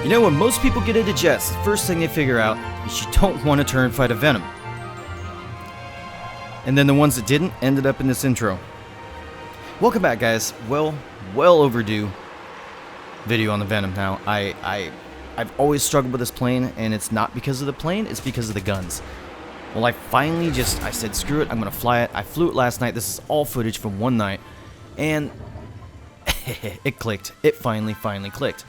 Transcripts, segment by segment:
You know, when most people get into Jets, the first thing they figure out is you don't want to turn fight a Venom. And then the ones that didn't ended up in this intro. Welcome back, guys. Well overdue video on the Venom now. I've always struggled with this plane, and it's not because of the plane, it's because of the guns. Well, I said, screw it, I'm going to fly it. I flew it last night. This is all footage from one night. And it clicked. It finally clicked.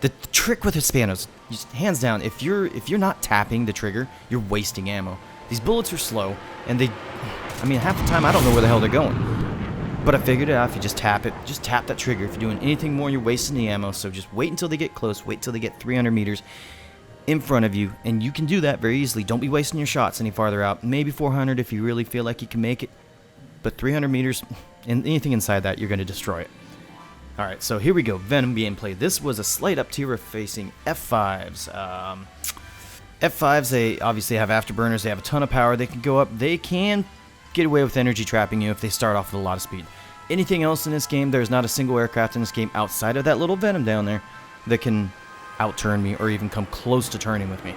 The trick with Hispanos, just hands down, if you're not tapping the trigger, you're wasting ammo. These bullets are slow, and half the time I don't know where the hell they're going. But I figured it out. If you just tap it, just tap that trigger. If you're doing anything more, you're wasting the ammo. So just wait until they get close. Wait till they get 300 meters in front of you, and you can do that very easily. Don't be wasting your shots any farther out. Maybe 400 if you really feel like you can make it. But 300 meters, and anything inside that, you're going to destroy it. Alright, so here we go. Venom being played. This was a slight up tier facing F5s. F5s, they obviously have afterburners. They have a ton of power. They can go up. They can get away with energy trapping you if they start off with a lot of speed. Anything else in this game, there's not a single aircraft in this game outside of that little Venom down there that can outturn me or even come close to turning with me.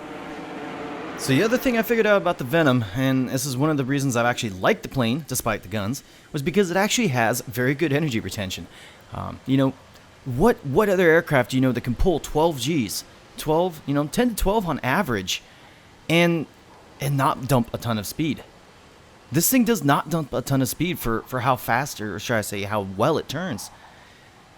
So the other thing I figured out about the Venom, and this is one of the reasons I've actually liked the plane, despite the guns, was because it actually has very good energy retention. What other aircraft do you know that can pull 12 Gs? 10 to 12 on average, and not dump a ton of speed. This thing does not dump a ton of speed for how fast, or should I say, how well it turns.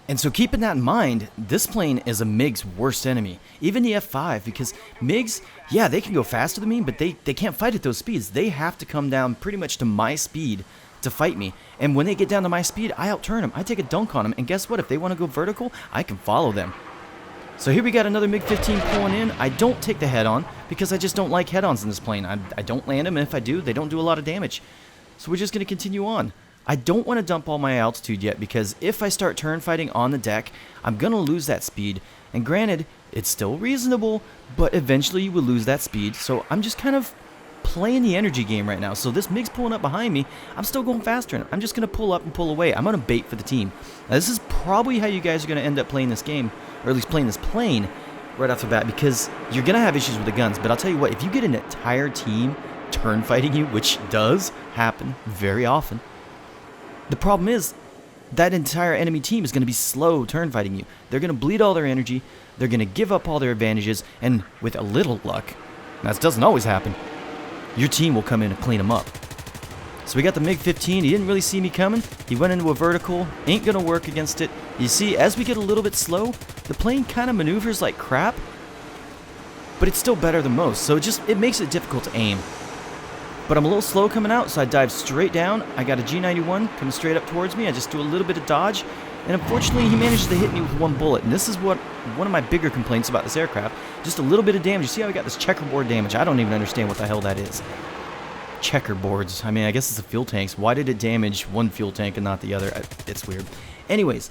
And so keeping that in mind, this plane is a MiG's worst enemy. Even the F5, because MiGs, yeah, they can go faster than me, but they can't fight at those speeds. They have to come down pretty much to my speed to fight me. And when they get down to my speed, I outturn them. I take a dunk on them. And guess what? If they want to go vertical, I can follow them. So here we got another MiG-15 pulling in. I don't take the head-on because I just don't like head-ons in this plane. I don't land them, and if I do, they don't do a lot of damage. So we're just going to continue on. I don't want to dump all my altitude yet because if I start turn fighting on the deck, I'm going to lose that speed. And granted, it's still reasonable, but eventually you will lose that speed. So I'm just kind of playing the energy game right now. So this MiG's pulling up behind me. I'm still going faster. I'm just going to pull up and pull away. I'm going to bait for the team. Now, this is probably how you guys are going to end up playing this game, or at least playing this plane right off the bat, because you're going to have issues with the guns. But I'll tell you what, if you get an entire team turn fighting you, which does happen very often, the problem is that entire enemy team is going to be slow turn fighting you. They're going to bleed all their energy. They're going to give up all their advantages. And with a little luck, that doesn't always happen, your team will come in and clean them up. So we got the MiG-15. He didn't really see me coming. He went into a vertical. Ain't going to work against it. You see, as we get a little bit slow, the plane kind of maneuvers like crap, but it's still better than most. So it makes it difficult to aim. But I'm a little slow coming out, so I dive straight down. I got a G91 coming straight up towards me. I just do a little bit of dodge, and unfortunately he manages to hit me with one bullet. And this is one of my bigger complaints about this aircraft. Just a little bit of damage. You see how I got this checkerboard damage? I don't even understand what the hell that is. Checkerboards. I guess it's the fuel tanks. Why did it damage one fuel tank and not the other? It's weird. Anyways,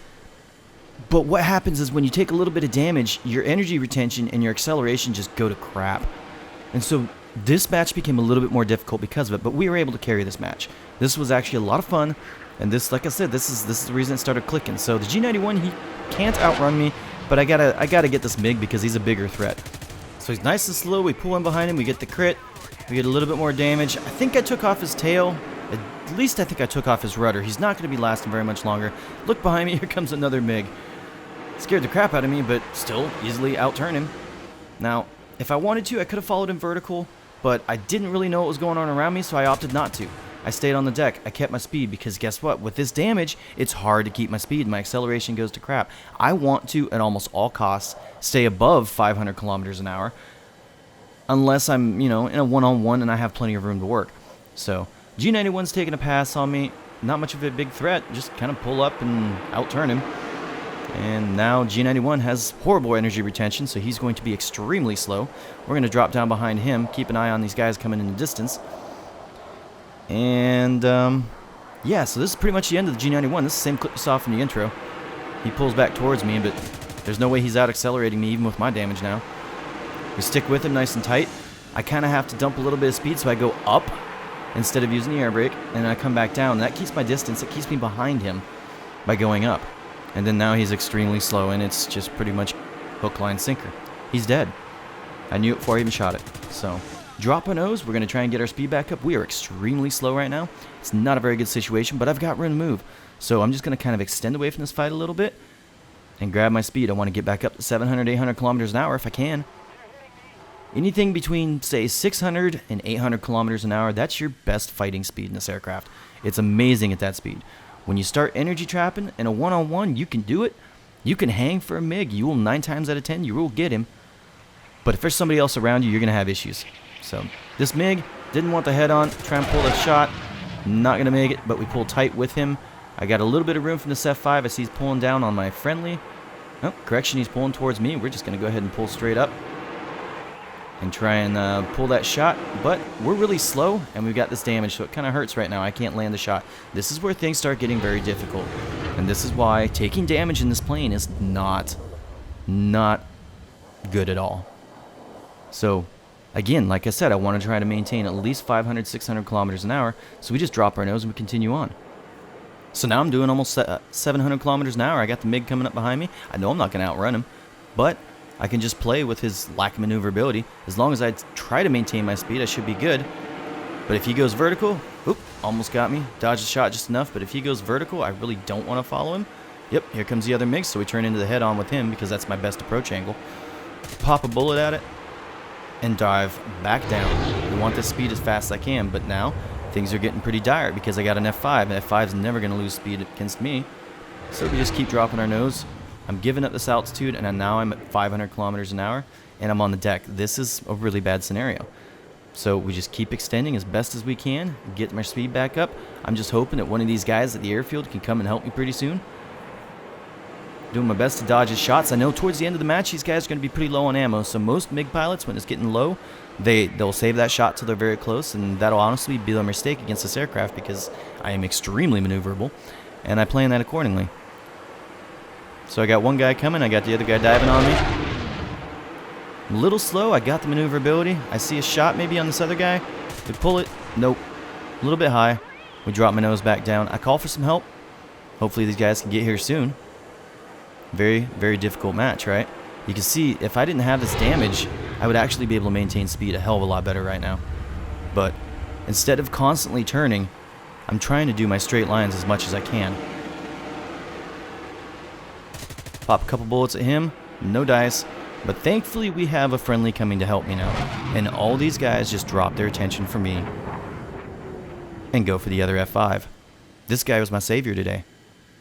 but what happens is when you take a little bit of damage, your energy retention and your acceleration just go to crap. And so this match became a little bit more difficult because of it, but we were able to carry this match. This was actually a lot of fun, and this, like I said, this is the reason it started clicking. So the G91, he can't outrun me, but I gotta get this MiG because he's a bigger threat. So he's nice and slow. We pull in behind him. We get the crit. We get a little bit more damage. I think I took off his tail. At least I think I took off his rudder. He's not going to be lasting very much longer. Look behind me. Here comes another MiG. Scared the crap out of me, but still easily outturn him. Now, if I wanted to, I could have followed him vertical, but I didn't really know what was going on around me, so I opted not to. I stayed on the deck. I kept my speed because guess what? With this damage, it's hard to keep my speed. My acceleration goes to crap. I want to, at almost all costs, stay above 500 kilometers an hour unless I'm, in a one-on-one and I have plenty of room to work. So G91's taking a pass on me. Not much of a big threat. Just kind of pull up and outturn him. And now G91 has horrible energy retention, so he's going to be extremely slow. We're going to drop down behind him, keep an eye on these guys coming in the distance. And, yeah, so this is pretty much the end of the G91. This is the same clip you saw from the intro. He pulls back towards me, but there's no way he's out-accelerating me, even with my damage now. We stick with him nice and tight. I kind of have to dump a little bit of speed, so I go up instead of using the air brake, and I come back down. That keeps my distance. It keeps me behind him by going up. And then now he's extremely slow, and it's just pretty much Hook, line, sinker. He's dead. I knew it before I even shot it. So, drop our nose. We're going to try and get our speed back up. We are extremely slow right now. It's not a very good situation, but I've got room to move. So, I'm just going to kind of extend away from this fight a little bit and grab my speed. I want to get back up to 700, 800 kilometers an hour if I can. Anything between, say, 600 and 800 kilometers an hour, that's your best fighting speed in this aircraft. It's amazing at that speed. When you start energy trapping in a one-on-one, you can do it. You can hang for a MiG. You will 9 times out of 10, you will get him. But if there's somebody else around you, you're going to have issues. So this MiG didn't want the head on. Try and pull the shot. Not going to make it, but we pull tight with him. I got a little bit of room from this F5. I see he's pulling down on my friendly. Oh, correction, he's pulling towards me. We're just going to go ahead and pull straight up and try and pull that shot. But we're really slow, and we've got this damage, so it kind of hurts right now. I can't land the shot. This is where things start getting very difficult. And this is why taking damage in this plane is not good at all. So, again, like I said, I want to try to maintain at least 500, 600 kilometers an hour, so we just drop our nose and we continue on. So now I'm doing almost 700 kilometers an hour. I got the MiG coming up behind me. I know I'm not going to outrun him, but I can just play with his lack of maneuverability. As long as I try to maintain my speed, I should be good. But if he goes vertical, oop, almost got me. Dodged the shot just enough, but if he goes vertical, I really don't want to follow him. Yep, here comes the other MiG, so we turn into the head-on with him because that's my best approach angle. Pop a bullet at it and dive back down. I want this speed as fast as I can, but now things are getting pretty dire because I got an F5, and F5 is never going to lose speed against me. So we just keep dropping our nose. I'm giving up this altitude, and now I'm at 500 kilometers an hour, and I'm on the deck. This is a really bad scenario. So we just keep extending as best as we can, get my speed back up. I'm just hoping that one of these guys at the airfield can come and help me pretty soon. Doing my best to dodge his shots. I know towards the end of the match, these guys are going to be pretty low on ammo, so most MiG pilots, when it's getting low, they'll save that shot till they're very close, and that'll honestly be their mistake against this aircraft because I am extremely maneuverable, and I plan that accordingly. So I got one guy coming, I got the other guy diving on me. A little slow, I got the maneuverability. I see a shot maybe on this other guy. We pull it, nope. A little bit high. We drop my nose back down. I call for some help. Hopefully these guys can get here soon. Very, very difficult match, right? You can see if I didn't have this damage, I would actually be able to maintain speed a hell of a lot better right now. But instead of constantly turning, I'm trying to do my straight lines as much as I can. Pop a couple bullets at him, no dice, but thankfully we have a friendly coming to help me now. And all these guys just drop their attention from me and go for the other F5. This guy was my savior today.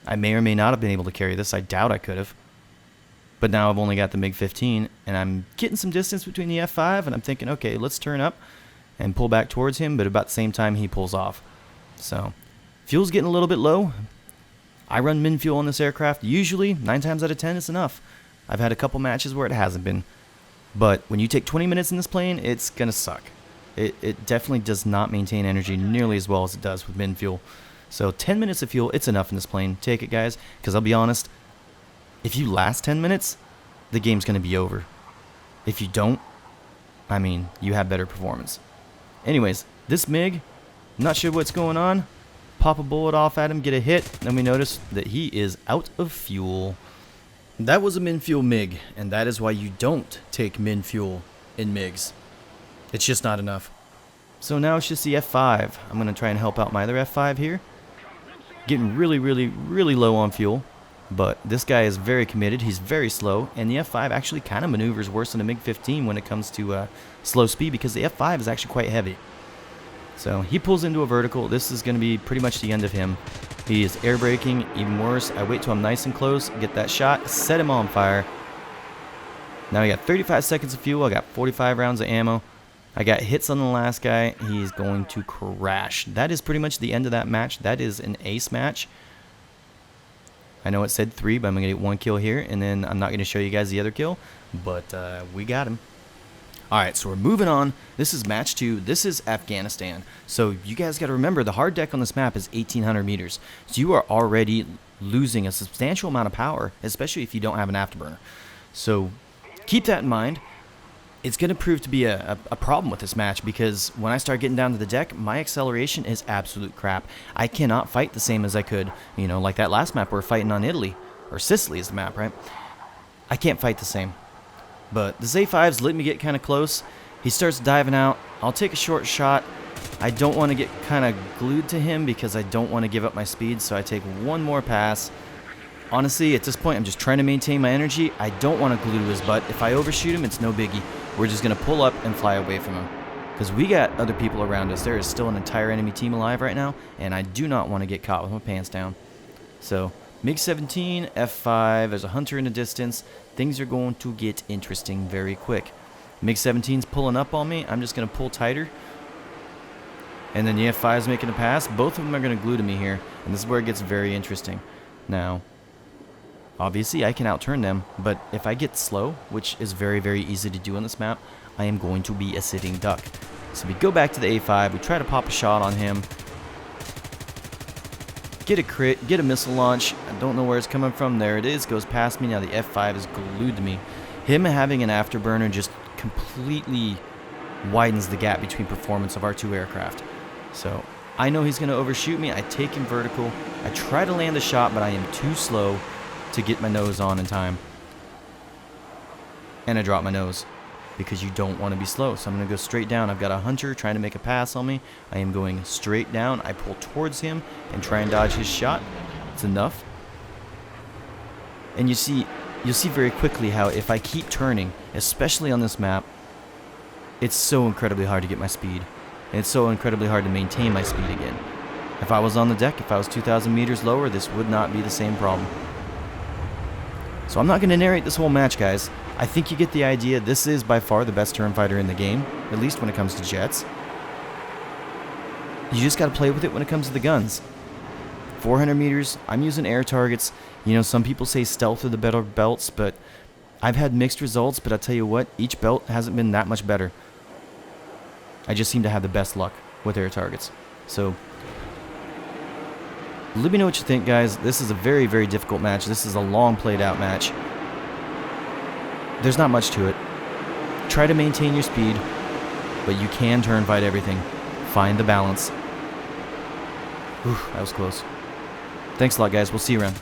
I may or may not have been able to carry this. I doubt I could have. But now I've only got the MiG-15, and I'm getting some distance between the F5, and I'm thinking, okay, let's turn up and pull back towards him, but about the same time he pulls off. So, fuel's getting a little bit low. I run min fuel on this aircraft. Usually, 9 times out of 10, it's enough. I've had a couple matches where it hasn't been. But when you take 20 minutes in this plane, it's going to suck. It definitely does not maintain energy nearly as well as it does with min fuel. So 10 minutes of fuel, it's enough in this plane. Take it, guys, because I'll be honest, if you last 10 minutes, the game's going to be over. If you don't, I mean, you have better performance. Anyways, this MiG, not sure what's going on. Pop a bullet off at him, get a hit, then we notice that he is out of fuel. That was a min fuel MiG, and that is why you don't take min fuel in MiGs. It's just not enough. So now it's just the F5. I'm going to try and help out my other F5 here. Getting really, really, really low on fuel. But this guy is very committed. He's very slow. And the F5 actually kind of maneuvers worse than a MiG-15 when it comes to slow speed because the F5 is actually quite heavy. So he pulls into a vertical. This is going to be pretty much the end of him. He is air braking, even worse. I wait till I'm nice and close, get that shot, set him on fire. Now I got 35 seconds of fuel. I got 45 rounds of ammo. I got hits on the last guy. He's going to crash. That is pretty much the end of that match. That is an ace match. I know it said 3, but I'm going to get 1 kill here, and then I'm not going to show you guys the other kill, but we got him. Alright, so we're moving on. This is match 2. This is Afghanistan. So you guys got to remember, the hard deck on this map is 1,800 meters. So you are already losing a substantial amount of power, especially if you don't have an afterburner. So keep that in mind. It's going to prove to be a problem with this match because when I start getting down to the deck, my acceleration is absolute crap. I cannot fight the same as I could, like that last map we were fighting on Italy, or Sicily is the map, right? I can't fight the same. But this A5's letting me get kind of close. He starts diving out. I'll take a short shot. I don't want to get kind of glued to him because I don't want to give up my speed, so I take one more pass. Honestly, at this point, I'm just trying to maintain my energy. I don't want to glue to his butt. If I overshoot him, it's no biggie. We're just going to pull up and fly away from him. Because we got other people around us. There is still an entire enemy team alive right now, and I do not want to get caught with my pants down. So, MiG-17, F5, there's a hunter in the distance. Things are going to get interesting very quick. MiG-17's pulling up on me. I'm just going to pull tighter. And then the F5 is making a pass. Both of them are going to glue to me here. And this is where it gets very interesting. Now, obviously I can outturn them. But if I get slow, which is very, very easy to do on this map, I am going to be a sitting duck. So we go back to the A5. We try to pop a shot on him. Get a crit. Get a missile launch. I don't know where it's coming from. There it is. Goes past me. Now the F5 is glued to me. Him having an afterburner just completely widens the gap between performance of our two aircraft. So I know he's going to overshoot me. I take him vertical. I try to land a shot, but I am too slow to get my nose on in time. And I drop my nose because you don't want to be slow. So I'm going to go straight down. I've got a hunter trying to make a pass on me. I am going straight down. I pull towards him and try and dodge his shot. It's enough. And you'll see very quickly how if I keep turning, especially on this map, it's so incredibly hard to get my speed. And it's so incredibly hard to maintain my speed again. If I was on the deck, if I was 2,000 meters lower, this would not be the same problem. So I'm not going to narrate this whole match, guys. I think you get the idea. This is by far the best turn fighter in the game, at least when it comes to jets. You just got to play with it when it comes to the guns. 400 meters, I'm using air targets. You know, some people say stealth are the better belts, but I've had mixed results, but I'll tell you what, each belt hasn't been that much better. I just seem to have the best luck with air targets. So, let me know what you think, guys. This is a very, very difficult match. This is a long played out match. There's not much to it. Try to maintain your speed, but you can turn fight everything. Find the balance. Whew, that was close. Thanks a lot, guys. We'll see you around.